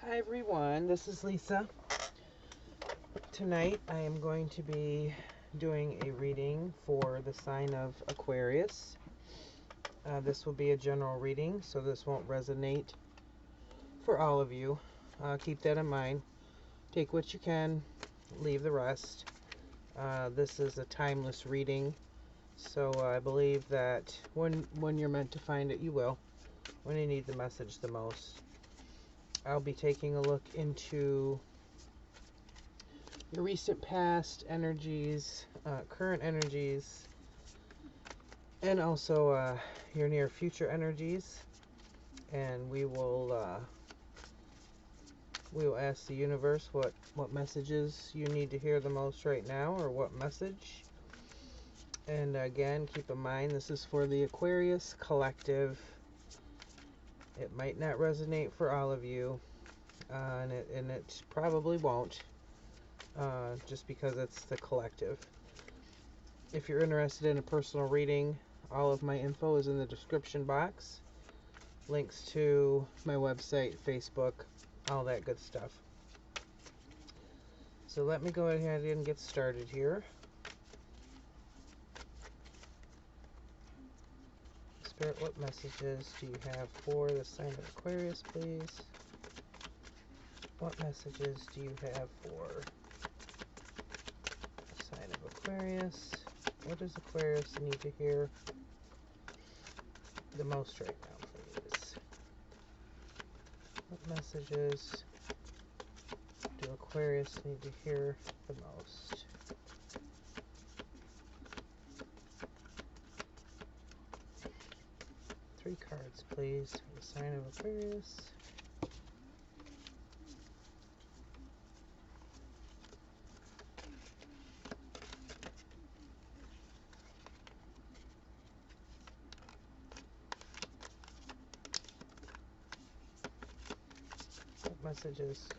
Hi everyone, this is Lisa. Tonight I am going to be doing a reading for the sign of Aquarius. This will be a general reading, so this won't resonate for all of you. Keep that in mind. Take what you can, leave the rest. This is a timeless reading, so I believe that when you're meant to find it, you will. When you need the message the most. I'll be taking a look into your recent past energies, current energies, and also your near future energies. And we will ask the universe what messages you need to hear the most right now, or what message. And again, keep in mind this is for the Aquarius collective. It might not resonate for all of you, and it probably won't. Just because it's the collective. If you're interested in a personal reading, all of my info is in the description box. Links to my website, Facebook, all that good stuff. So let me go ahead and get started here. Spirit, what messages do you have for the sign of Aquarius, please? What messages do you have for the sign of Aquarius? What does Aquarius need to hear the most right now, please? What messages do Aquarius need to hear the most? Three cards, please, for the sign of Aquarius. What messages?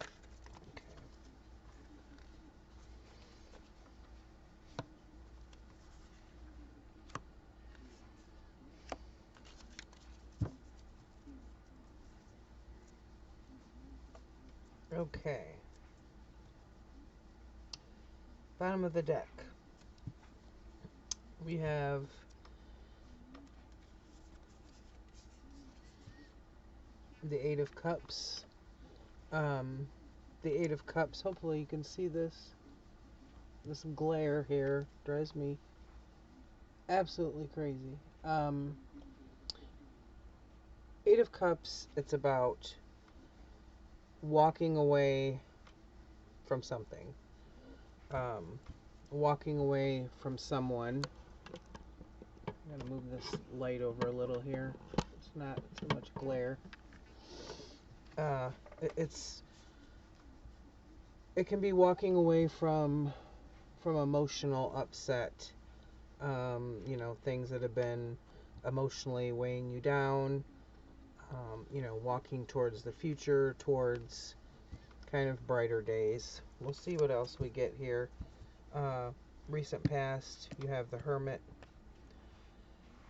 Okay. Bottom of the deck. We have the Eight of Cups. The Eight of Cups, hopefully you can see this. This glare here drives me absolutely crazy. Eight of Cups, it's about walking away from something. Walking away from someone. I'm going to move this light over a little here. It's not too much glare. It can be walking away from emotional upset. Things that have been emotionally weighing you down. Walking towards the future, towards kind of brighter days. We'll see what else we get here. Recent past, you have the Hermit.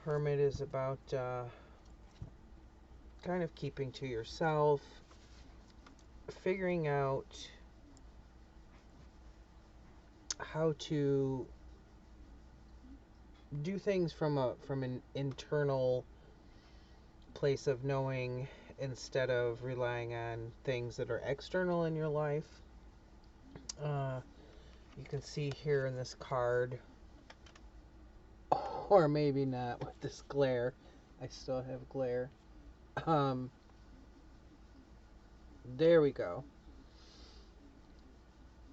Hermit is about kind of keeping to yourself, figuring out how to do things from an internal place of knowing, instead of relying on things that are external in your life. You can see here in this card, or maybe not with this glare. I still have glare. There we go.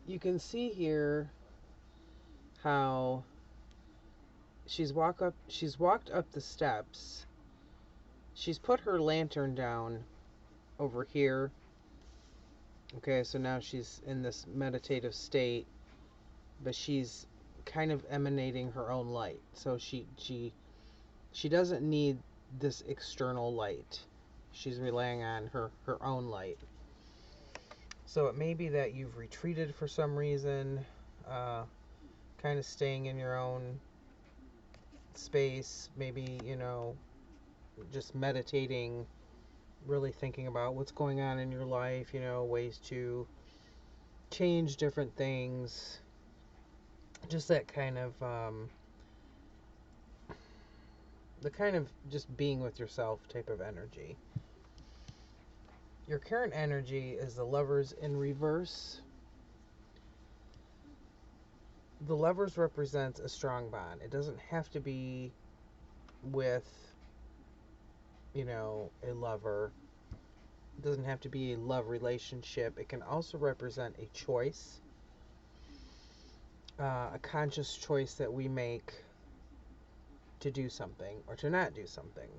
You can see here how she's walked up the steps. She's put her lantern down over here. Okay, so now she's in this meditative state, but she's kind of emanating her own light. So she doesn't need this external light. She's relying on her own light. So it may be that you've retreated for some reason, kind of staying in your own space, maybe, just meditating, really thinking about what's going on in your life, you know, ways to change different things. Just that kind of, the kind of just being with yourself type of energy. Your current energy is the Lovers in reverse. The Lovers represents a strong bond. It doesn't have to be with, you know, a lover. It doesn't have to be a love relationship. It can also represent a choice, a conscious choice that we make to do something or to not do something.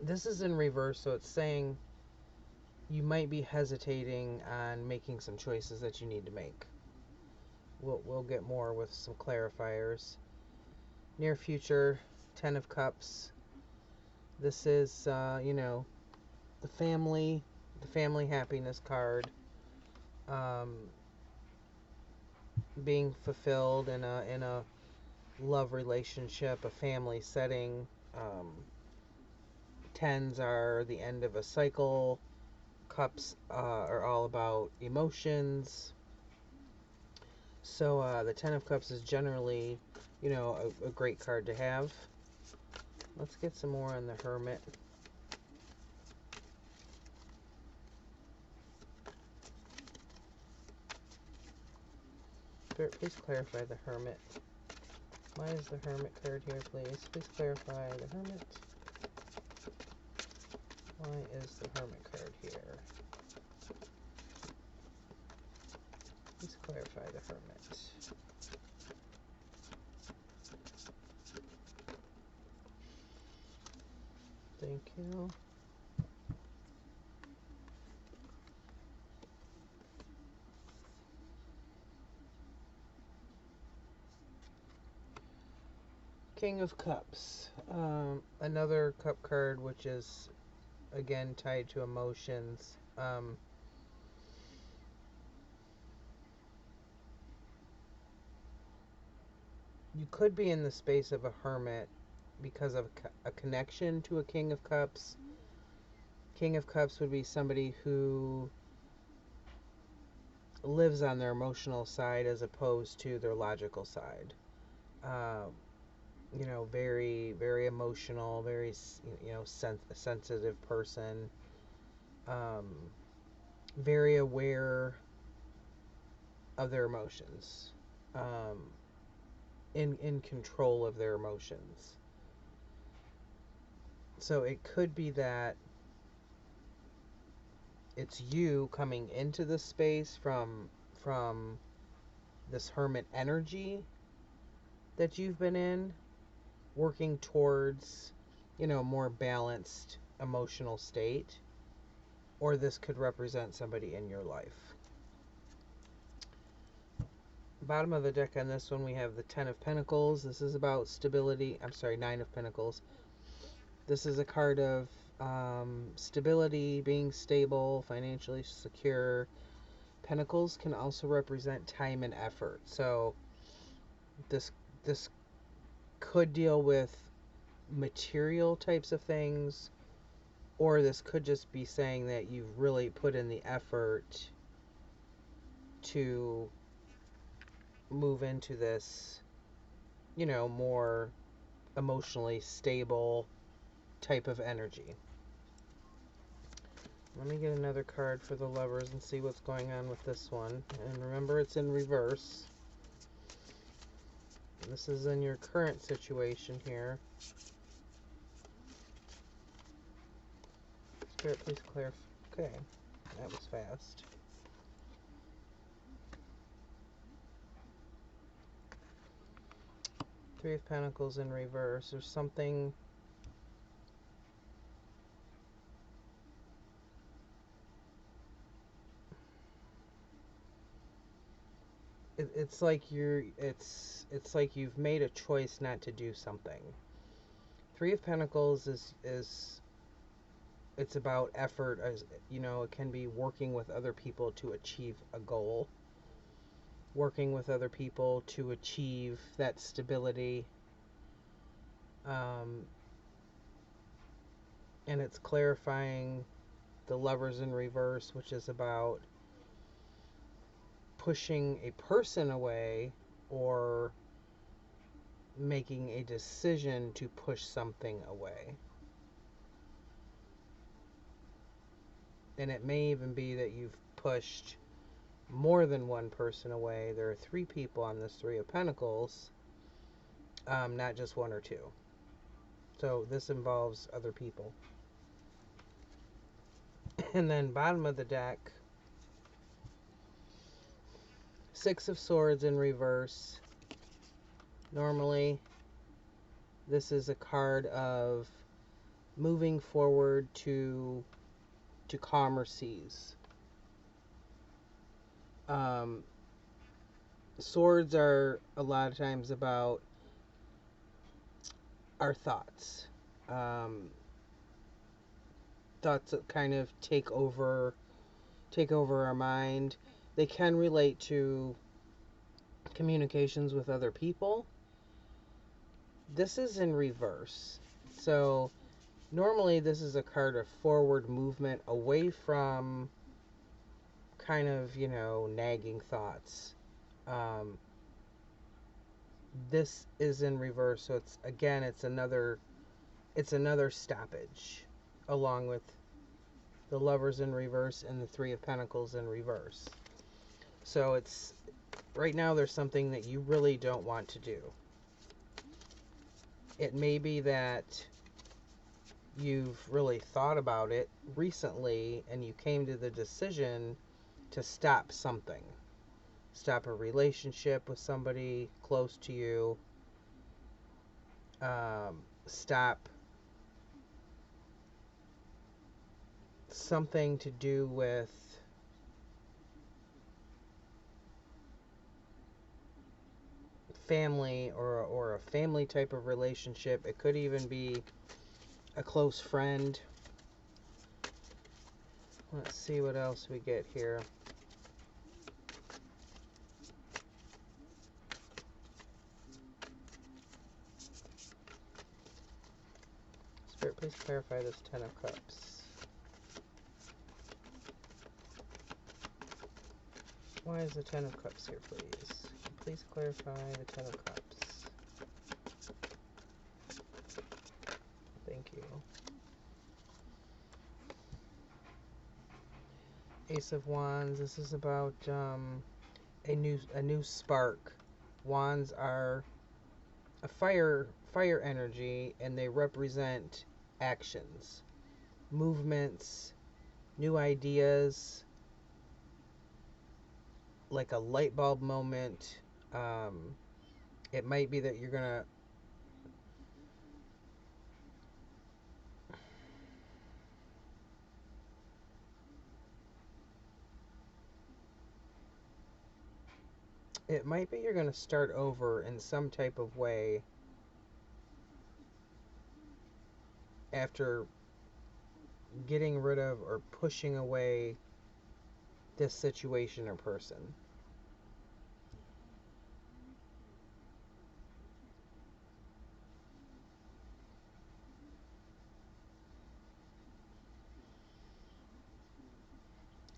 This is in reverse, so it's saying you might be hesitating on making some choices that you need to make. We'll get more with some clarifiers. Near future, 10 of Cups. This is, you know, the family happiness card. Being fulfilled in a love relationship, a family setting. Tens are the end of a cycle. Cups are all about emotions. So the 10 of Cups is generally, you know, a great card to have. Let's get some more on the Hermit. Spirit, please clarify the Hermit. Why is the Hermit card here, please? Please clarify the Hermit. Why is the Hermit card here? Please clarify the Hermit. Thank you. King of Cups. Another cup card, which is, again, tied to emotions. You could be in the space of a hermit because of a connection to a King of Cups. King of Cups would be somebody who lives on their emotional side as opposed to their logical side. You know, very, very emotional, very, you know, sensitive person. Very aware of their emotions. In control of their emotions. So it could be that it's you coming into this space from this hermit energy that you've been in, working towards, you know, more balanced emotional state, or this could represent somebody in your life. Bottom of the deck on this one, we have the 10 of Pentacles. This is about stability. I'm sorry, 9 of Pentacles. This is a card of stability, being stable, financially secure. Pentacles can also represent time and effort. So this could deal with material types of things, or this could just be saying that you've really put in the effort to move into this, you know, more emotionally stable type of energy. Let me get another card for the Lovers and see what's going on with this one. And remember, it's in reverse. This is in your current situation here. Spirit, please clarify. Okay, that was fast. Three of Pentacles in reverse. There's something... It's like it's like you've made a choice not to do something. Three of Pentacles is it's about effort, as you know. It can be working with other people to achieve a goal, working with other people to achieve that stability. And it's clarifying the Lovers in reverse, which is about pushing a person away or making a decision to push something away. And it may even be that you've pushed more than one person away. There are 3 people on this 3 of Pentacles, not just 1 or 2. So this involves other people. And then bottom of the deck, 6 of Swords in reverse. Normally, this is a card of moving forward to calmer seas. Swords are a lot of times about our thoughts. Thoughts that kind of take over our mind. They can relate to communications with other people. This is in reverse. So normally this is a card of forward movement away from kind of, nagging thoughts. This is in reverse, so it's another stoppage, along with the Lovers in reverse and the 3 of Pentacles in reverse. So it's right now there's something that you really don't want to do. It may be that you've really thought about it recently and you came to the decision to stop something. Stop a relationship with somebody close to you. Stop something to do with family or a family type of relationship. It could even be a close friend. Let's see what else we get here. Spirit, please clarify this 10 of Cups. Why is the 10 of Cups here, please? Please clarify the 10 of Cups. Thank you. Ace of Wands. This is about a new spark. Wands are a fire energy, and they represent actions, movements, new ideas, like a light bulb moment. It might be that you're gonna start over in some type of way after getting rid of or pushing away this situation or person.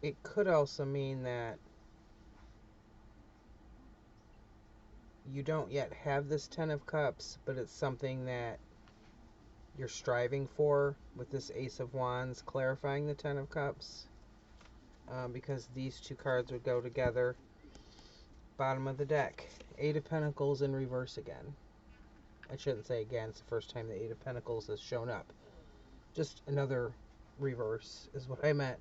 It could also mean that you don't yet have this 10 of Cups, but it's something that you're striving for with this Ace of Wands clarifying the 10 of Cups, because these 2 cards would go together. Bottom of the deck, 8 of Pentacles in reverse again. I shouldn't say again, it's the first time the 8 of Pentacles has shown up. Just another reverse is what I meant.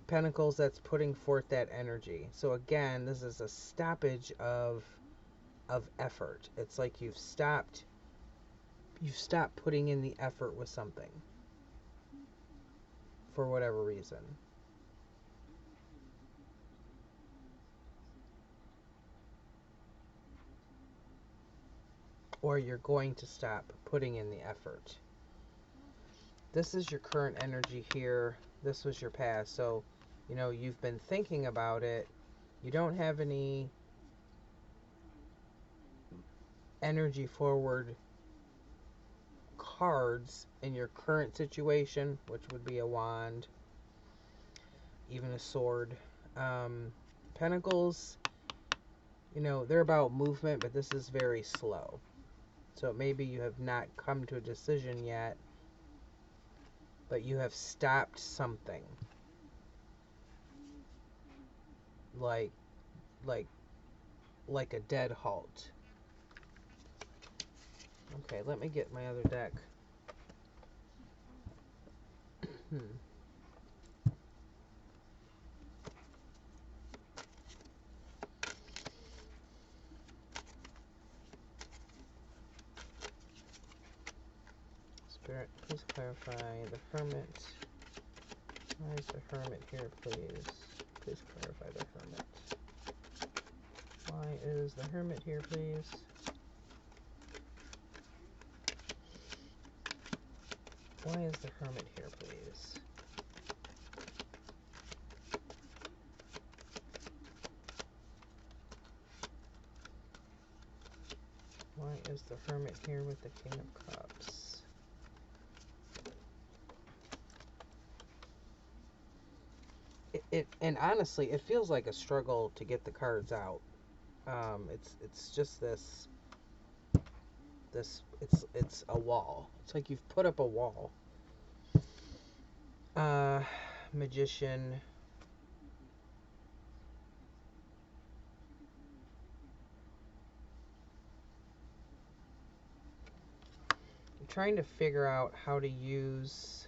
Pentacles, that's putting forth that energy. So again, this is a stoppage of effort. It's like you've stopped putting in the effort with something for whatever reason. Or you're going to stop putting in the effort. This is your current energy here. This was your past. So, you've been thinking about it. You don't have any energy forward cards in your current situation, which would be a wand, even a sword. Pentacles, you know, they're about movement, but this is very slow. So maybe you have not come to a decision yet, but you have stopped something. Like a dead halt. Okay, let me get my other deck. Spirit, please clarify the Hermit. Why is the Hermit here, please? Please clarify the Hermit. Why is the Hermit here, please? Why is the Hermit here, please? Why is the Hermit here with the King of Cups? And honestly, it feels like a struggle to get the cards out. It's just this it's a wall. It's like you've put up a wall. Magician. I'm trying to figure out how to use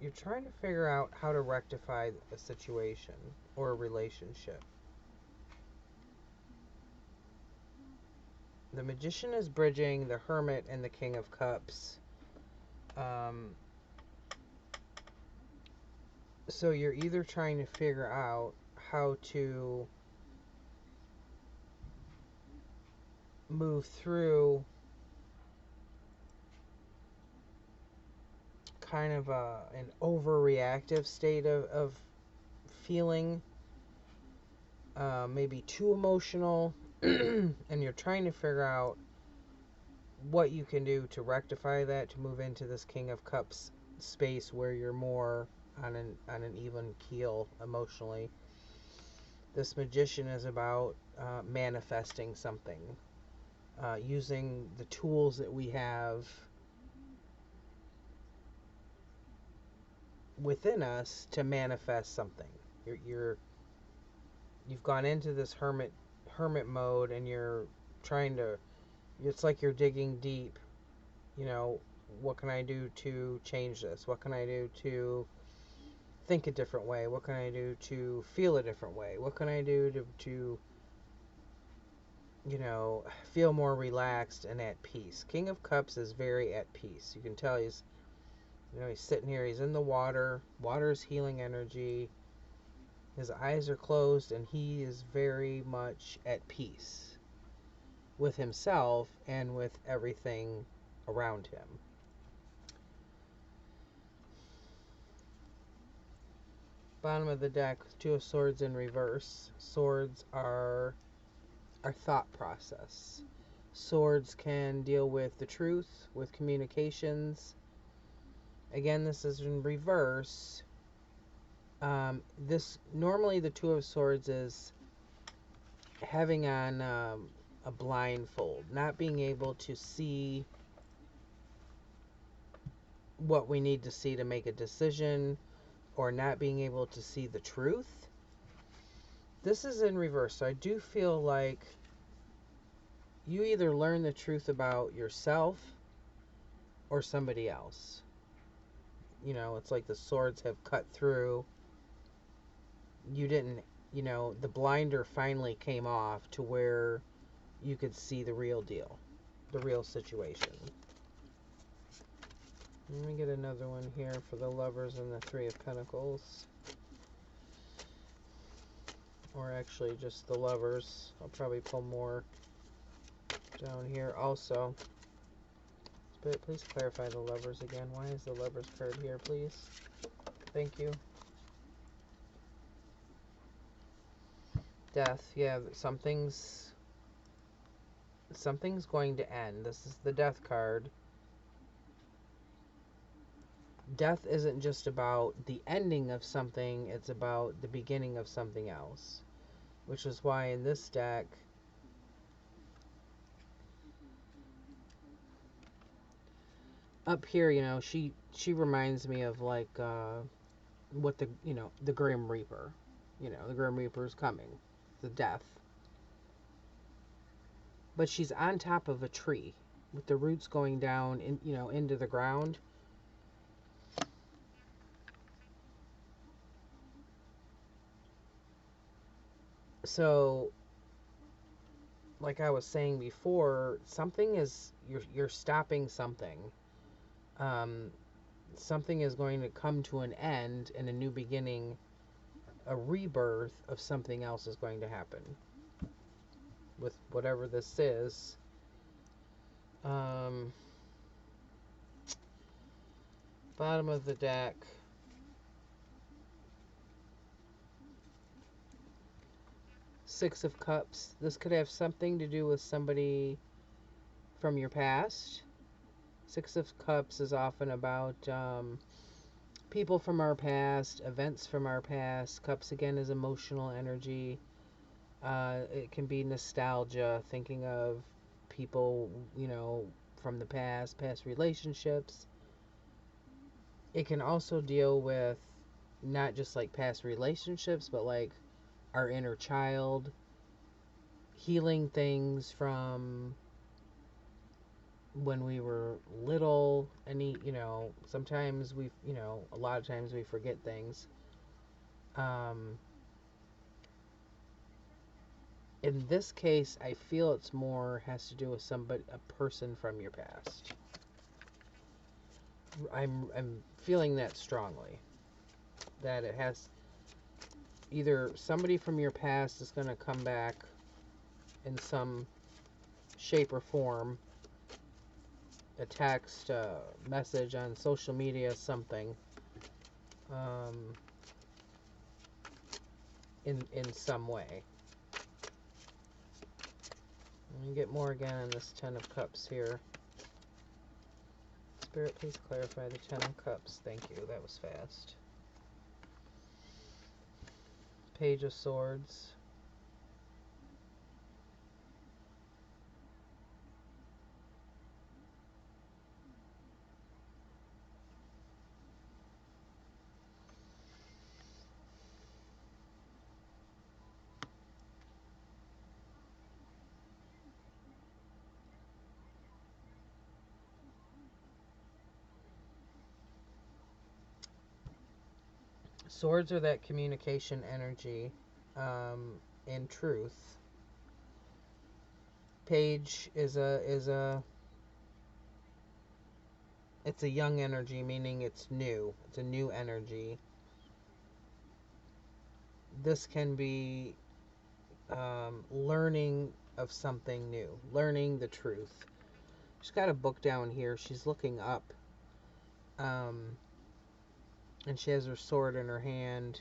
you're trying to figure out how to rectify a situation or a relationship. The Magician is bridging the Hermit and the King of Cups. So you're either trying to figure out how to move through kind of an overreactive state of feeling, maybe too emotional, and you're trying to figure out what you can do to rectify that, to move into this King of Cups space where you're more on an even keel emotionally. This Magician is about manifesting something, using the tools that we have within us to manifest something. You've gone into this hermit mode, and you're trying to, it's like you're digging deep. You know, what can I do to change this? What can I do to think a different way? What can I do to feel a different way? What can I do to you know, feel more relaxed and at peace? King of Cups is very at peace. You can tell he's, you know, he's sitting here, he's in the water. Water is healing energy. His eyes are closed, and he is very much at peace with himself and with everything around him. Bottom of the deck, Two of Swords in reverse. Swords are our thought process. Swords can deal with the truth, with communications. Again, this is in reverse. This normally the Two of Swords is having on a blindfold, not being able to see what we need to see to make a decision, or not being able to see the truth. This is in reverse. So I do feel like you either learn the truth about yourself or somebody else. You know, it's like the swords have cut through. You didn't, you know, the blinder finally came off to where you could see the real deal, the real situation. Let me get another one here for the Lovers and the Three of Pentacles. Or actually just the Lovers. I'll probably pull more down here also. Spirit, please clarify the Lovers again. Why is the Lovers card here, please? Thank you. Death, yeah, something's going to end. This is the Death card. Death isn't just about the ending of something, it's about the beginning of something else. Which is why in this deck, up here, you know, she reminds me of like what the, you know, the Grim Reaper. You know, the Grim Reaper is coming. The death. But she's on top of a tree with the roots going down in, you know, into the ground. So like I was saying before, something is, you're stopping something. Something is going to come to an end and a new beginning, a rebirth of something else is going to happen with whatever this is. Bottom of the deck. Six of Cups. This could have something to do with somebody from your past. Six of Cups is often about people from our past, events from our past. Cups again is emotional energy. It can be nostalgia, thinking of people, you know, from the past relationships. It can also deal with not just like past relationships, but like our inner child, healing things from when we were little. Any, you know, sometimes we, you know, a lot of times we forget things. In this case, I feel it's more has to do with somebody, a person from your past. I'm feeling that strongly. That it has either somebody from your past is going to come back in some shape or form, a text, a message on social media, something, in some way. Let me get more again on this Ten of Cups here. Spirit, please clarify the Ten of Cups. Thank you. That was fast. Page of Swords. Swords are that communication energy, in truth. Page is a it's a young energy, meaning it's new. It's a new energy. This can be learning of something new, learning the truth. She's got a book down here. She's looking up, and she has her sword in her hand.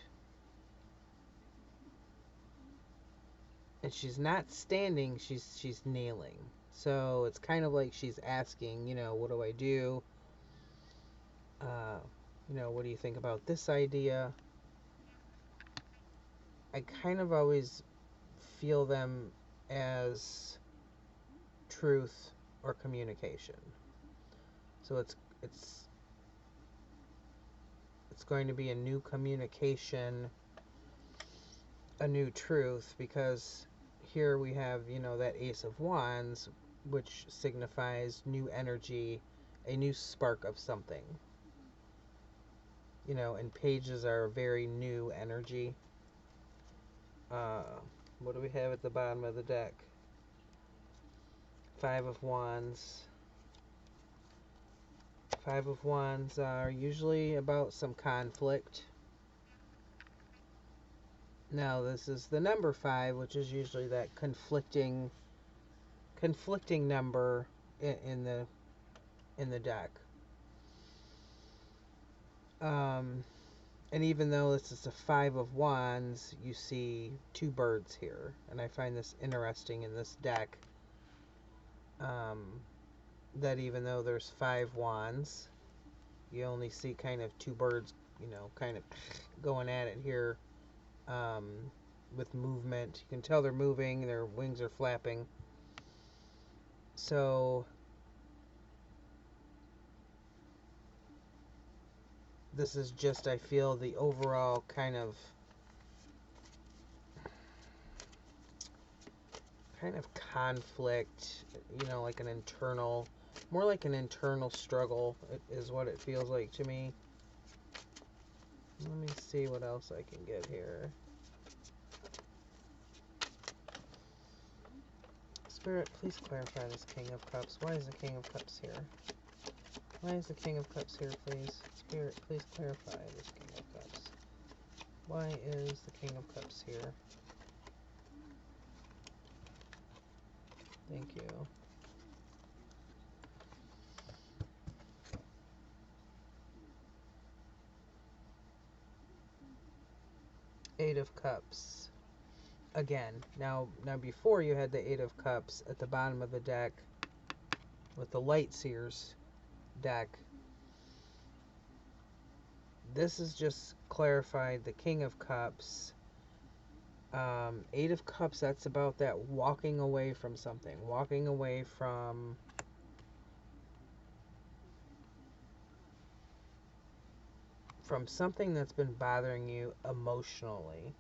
And she's not standing, she's kneeling. So it's kind of like she's asking, you know, what do I do? You know, what do you think about this idea? I kind of always feel them as truth or communication. So it's going to be a new communication, a new truth, because here we have, you know, that Ace of Wands, which signifies new energy, a new spark of something. You know, and pages are very new energy. What do we have at the bottom of the deck? Five of Wands. Five of Wands are usually about some conflict. Now this is the number 5, which is usually that conflicting number in the deck. And even though this is a 5 of Wands, you see 2 birds here. And I find this interesting in this deck. That even though there's 5 wands, you only see kind of 2 birds, you know, kind of going at it here, with movement. You can tell they're moving, their wings are flapping. So this is just, I feel, the overall kind of conflict, you know, like an internal, more like an internal struggle is what it feels like to me. Let me see what else I can get here. Spirit, please clarify this King of Cups. Why is the King of Cups here? Why is the King of Cups here, please? Spirit, please clarify this King of Cups. Why is the King of Cups here? Thank you. Eight of Cups. Again, now before you had the Eight of Cups at the bottom of the deck with the Light Seers deck. This is just clarified the King of Cups. Eight of Cups, that's about that walking away from something. Walking away from something that's been bothering you emotionally.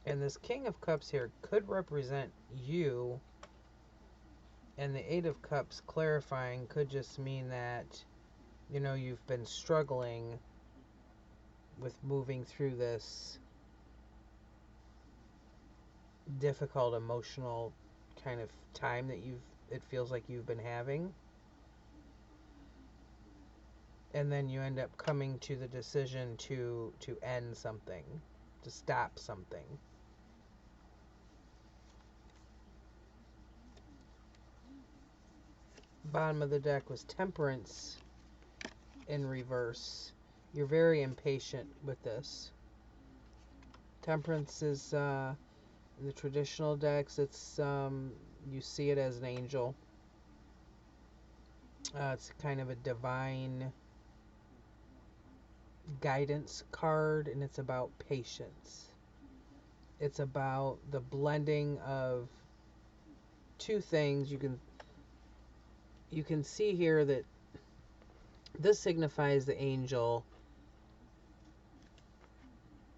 And this King of Cups here could represent you. And the Eight of Cups clarifying could just mean that, you know, you've been struggling with moving through this difficult emotional kind of time that it feels like you've been having. And then you end up coming to the decision to end something, to stop something. Bottom of the deck was Temperance in reverse. You're very impatient with this. Temperance is, in the traditional decks, it's, you see it as an angel. It's kind of a divine guidance card, and it's about patience. It's about the blending of 2 things. You can see here that this signifies the angel.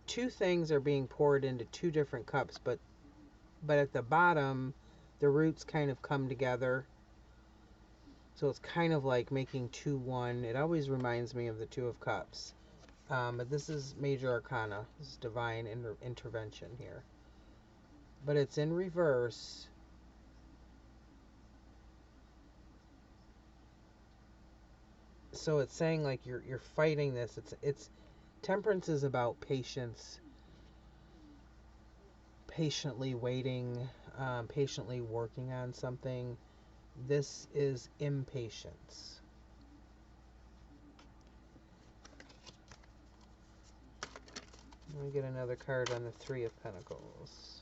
2 things are being poured into 2 different cups, but at the bottom, the roots kind of come together. So it's kind of like making 2-1. It always reminds me of the 2 of Cups. But this is Major Arcana. This is divine intervention here. But it's in reverse. So it's saying like you're fighting this. It's Temperance is about patience, patiently waiting, patiently working on something. This is impatience. Let me get another card on the 3 of Pentacles.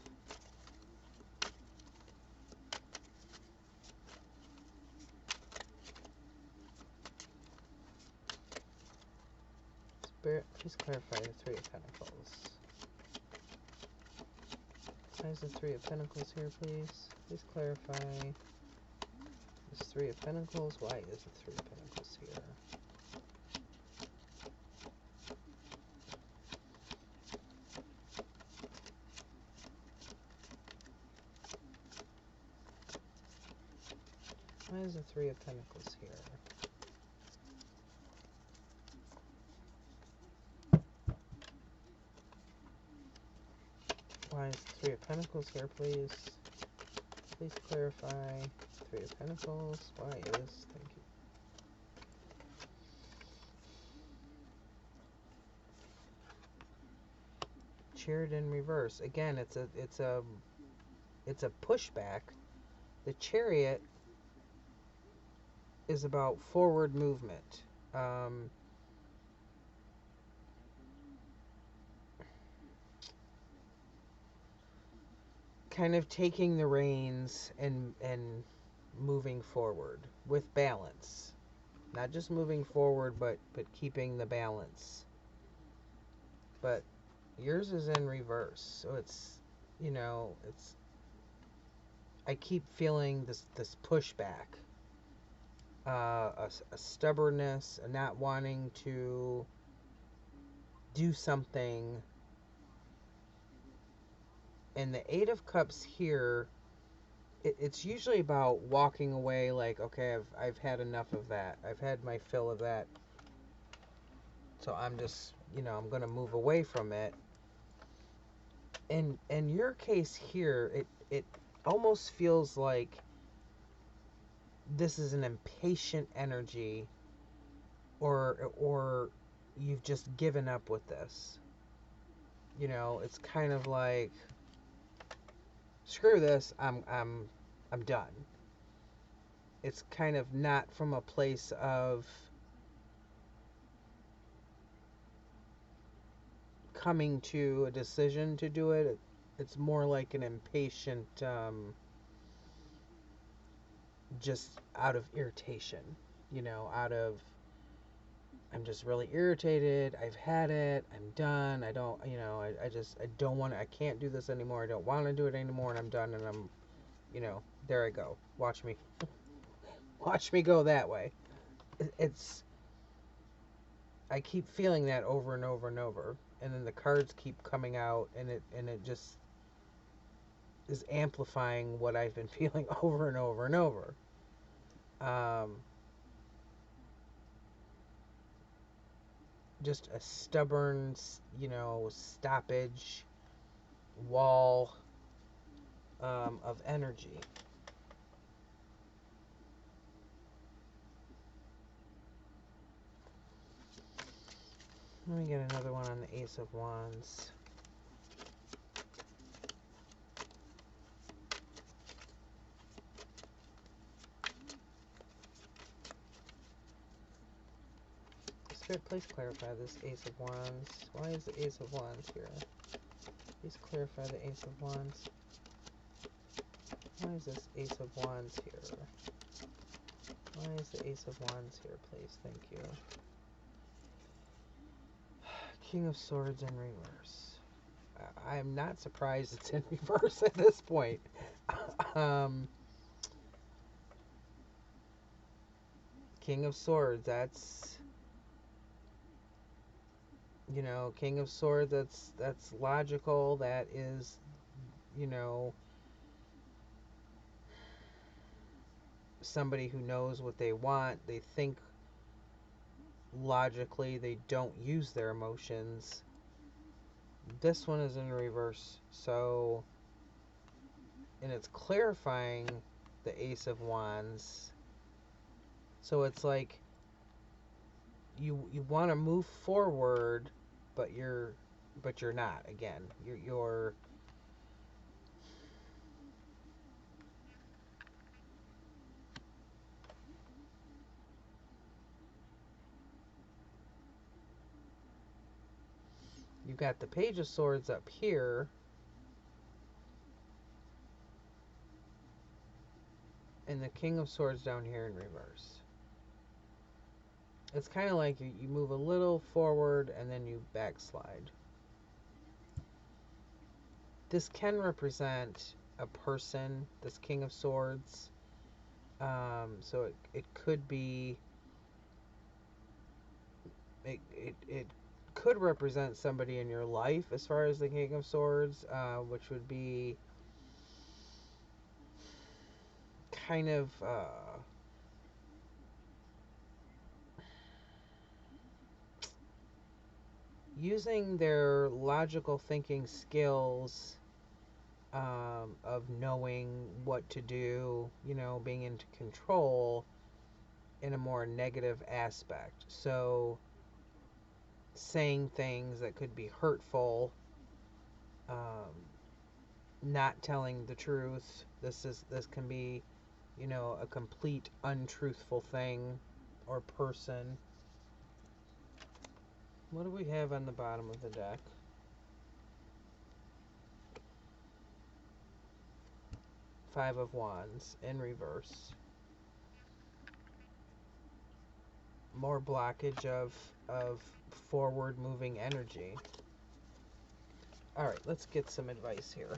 Spirit, please clarify the 3 of Pentacles. Why is the 3 of Pentacles here, please? Please clarify this 3 of Pentacles. Why is the 3 of Pentacles here? Why is the 3 of Pentacles here? Why is the 3 of Pentacles here, please? Please clarify Three of Pentacles. Why is? Thank you. Chariot in reverse. Again, it's a pushback. The Chariot is about forward movement. Kind of taking the reins and moving forward with balance. Not just moving forward, but keeping the balance. But yours is in reverse, so it's, you know, it's, I keep feeling this pushback, a stubbornness, a not wanting to do something. And the Eight of Cups here, it's usually about walking away, like, okay, I've had enough of that. I've had my fill of that. So I'm just, you know, I'm going to move away from it. In your case here, it almost feels like this is an impatient energy, or you've just given up with this. You know, it's kind of like, screw this, I'm done. It's kind of not from a place of coming to a decision to do it. It's more like an impatient, just out of irritation, you know, out of, I'm just really irritated, I've had it, I'm done, I don't, you know, I don't want to, I can't do this anymore, I don't want to do it anymore, and I'm done, and I'm, you know, there I go, watch me go that way. It's, I keep feeling that over and over and over, and then the cards keep coming out, and it just is amplifying what I've been feeling over and over and over. Just a stubborn, you know, stoppage, wall, of energy. Let me get another one on the Ace of Wands. Spirit, please clarify this Ace of Wands. Why is the Ace of Wands here? Please clarify the Ace of Wands. Why is this Ace of Wands here? Why is the Ace of Wands here, please? Thank you. King of Swords in reverse. I am not surprised it's in reverse at this point. King of Swords, that's, you know, King of Swords, that's logical, that is, you know, somebody who knows what they want, they think logically, they don't use their emotions. This one is in reverse, so, and it's clarifying the Ace of Wands. So it's like you want to move forward, but you're not. Again, you're you've got the Page of Swords up here, and the King of Swords down here in reverse. It's kind of like you move a little forward and then you backslide. This can represent a person, this King of Swords. So it could be, it could represent somebody in your life as far as the King of Swords, which would be kind of using their logical thinking skills of knowing what to do, you know, being into control in a more negative aspect. So saying things that could be hurtful, not telling the truth. This can be, you know, a complete untruthful thing or person. What do we have on the bottom of the deck? Five of Wands in reverse. More blockage of forward moving energy. All right, let's get some advice here.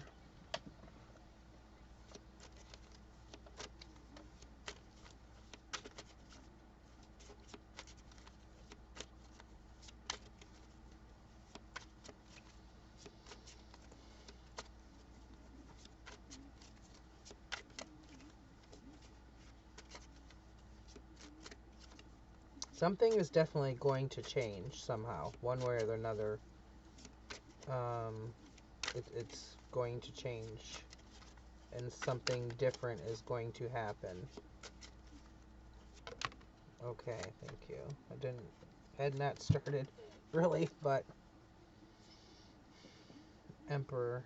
Something is definitely going to change somehow, one way or another. It's going to change, and something different is going to happen. Okay, thank you. Had not started really, but Emperor.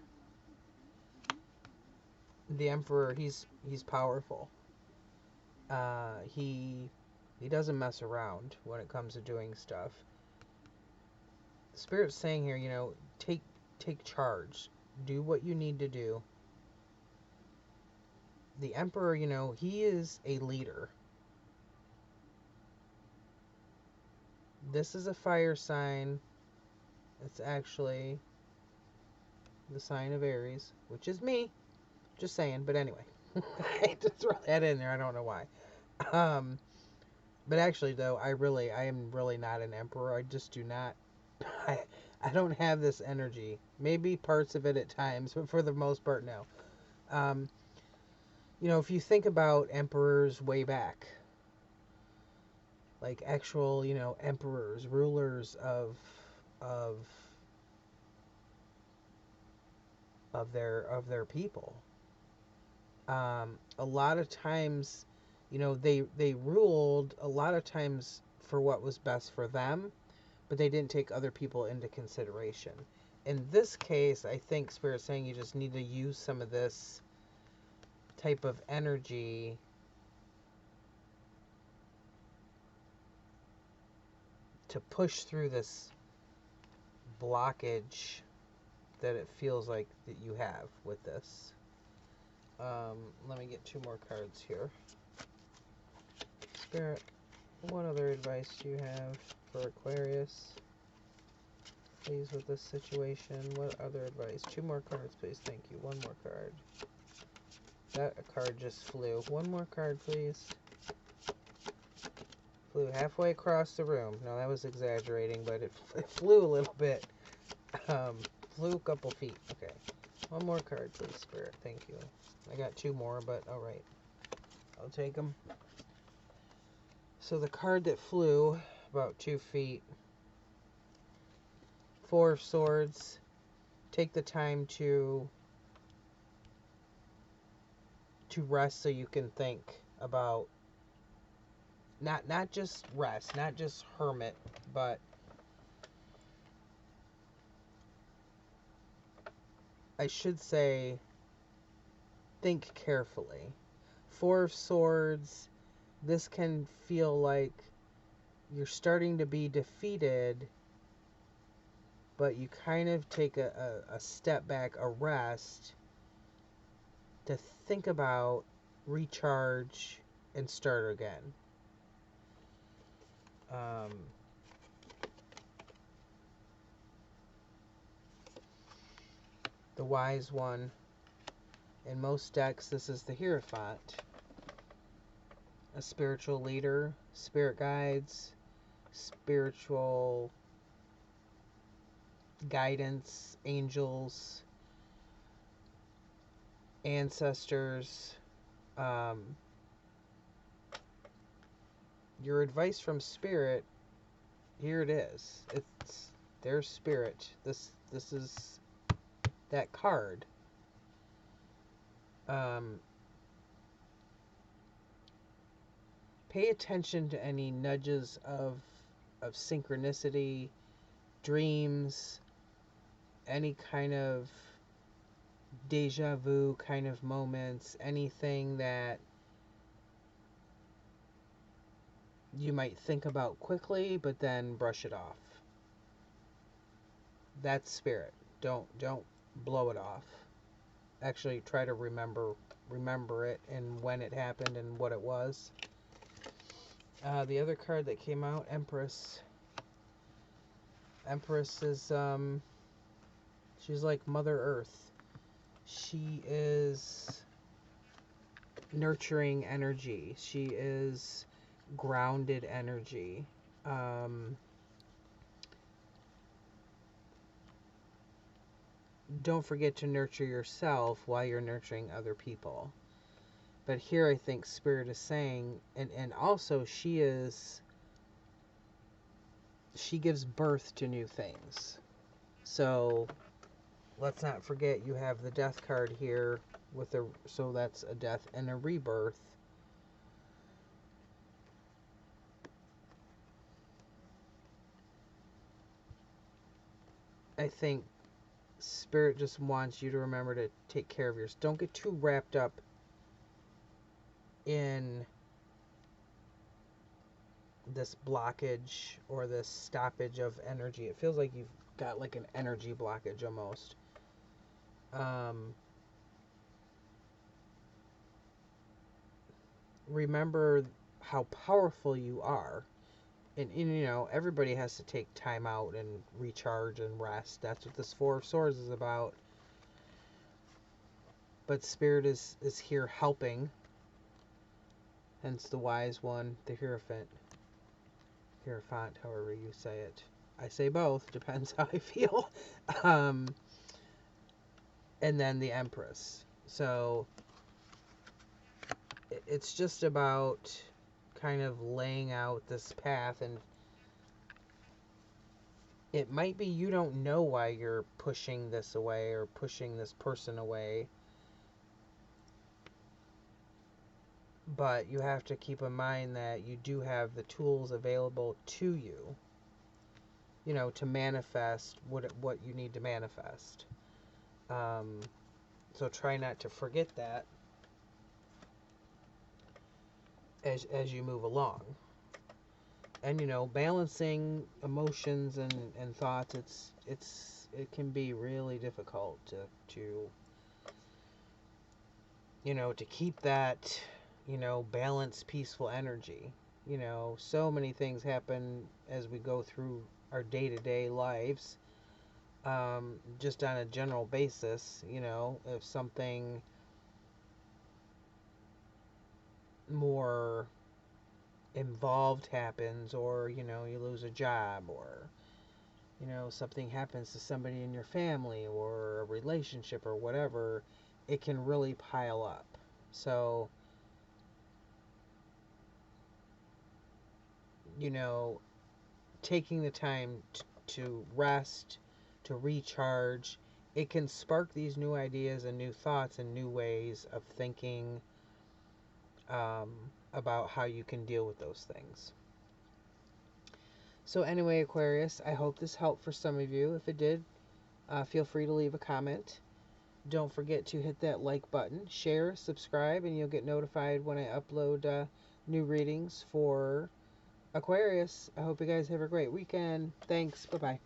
The Emperor, he's powerful. He doesn't mess around when it comes to doing stuff. Spirit's saying here, you know, take charge. Do what you need to do. The Emperor, you know, he is a leader. This is a fire sign. It's actually the sign of Aries, which is me. Just saying, but anyway. I just throw that in there. I don't know why. But actually, though, I am really not an Emperor. I just do not. I don't have this energy. Maybe parts of it at times, but for the most part, no. You know, if you think about emperors way back, like actual, you know, emperors, rulers of their people, a lot of times, you know, they ruled a lot of times for what was best for them, but they didn't take other people into consideration. In this case, I think Spirit's saying you just need to use some of this type of energy to push through this blockage that it feels like that you have with this. Let me get two more cards here. Spirit, what other advice do you have for Aquarius? Please, with this situation, what other advice? Two more cards, please. Thank you. One more card. That card just flew. One more card, please. Flew halfway across the room. No, that was exaggerating, but it flew a little bit. Flew a couple feet. Okay. One more card, please, Spirit. Thank you. I got two more, but alright. I'll take them. So the card that flew about 2 feet. Four of Swords. Take the time to rest so you can think about not just rest, not just hermit, but I should say think carefully. Four of Swords, this can feel like you're starting to be defeated, but you kind of take a step back, a rest, to think about, recharge, and start again. The Wise One. In most decks, this is the Hierophant. A spiritual leader, spirit guides, spiritual guidance, angels, ancestors. Your advice from Spirit, here it is. It's their spirit. This is that card. Pay attention to any nudges of synchronicity, dreams, any kind of deja vu kind of moments, anything that you might think about quickly but then brush it off. That's spirit. Don't blow it off. Actually try to remember it and when it happened and what it was. The other card that came out, Empress. Empress is she's like Mother Earth. She is nurturing energy. She is grounded energy. Don't forget to nurture yourself while you're nurturing other people. But here I think Spirit is saying, and also she gives birth to new things. So let's not forget you have the Death card here so that's a death and a rebirth. I think Spirit just wants you to remember to take care of yours. Don't get too wrapped up in this blockage or this stoppage of energy. It feels like you've got like an energy blockage almost. Remember how powerful you are. And you know, everybody has to take time out and recharge and rest. That's what this Four of Swords is about. But Spirit is here helping. Hence the Wise One, the Hierophant. Hierophant, however you say it. I say both, depends how I feel. And then the Empress. So it's just about kind of laying out this path, and it might be you don't know why you're pushing this away or pushing this person away, but you have to keep in mind that you do have the tools available to you, you know, to manifest what you need to manifest. So try not to forget that as you move along. And you know, balancing emotions and thoughts, it can be really difficult to you know, to keep that, you know, balanced, peaceful energy. You know, so many things happen as we go through our day-to-day lives, just on a general basis. You know, if something more involved happens, or you know, you lose a job, or you know, something happens to somebody in your family or a relationship or whatever, it can really pile up. So you know, taking the time to rest, to recharge, it can spark these new ideas and new thoughts and new ways of thinking about how you can deal with those things. So anyway, Aquarius, I hope this helped for some of you. If it did, feel free to leave a comment. Don't forget to hit that like button, share, subscribe, and you'll get notified when I upload new readings for Aquarius. I hope you guys have a great weekend. Thanks. Bye-bye.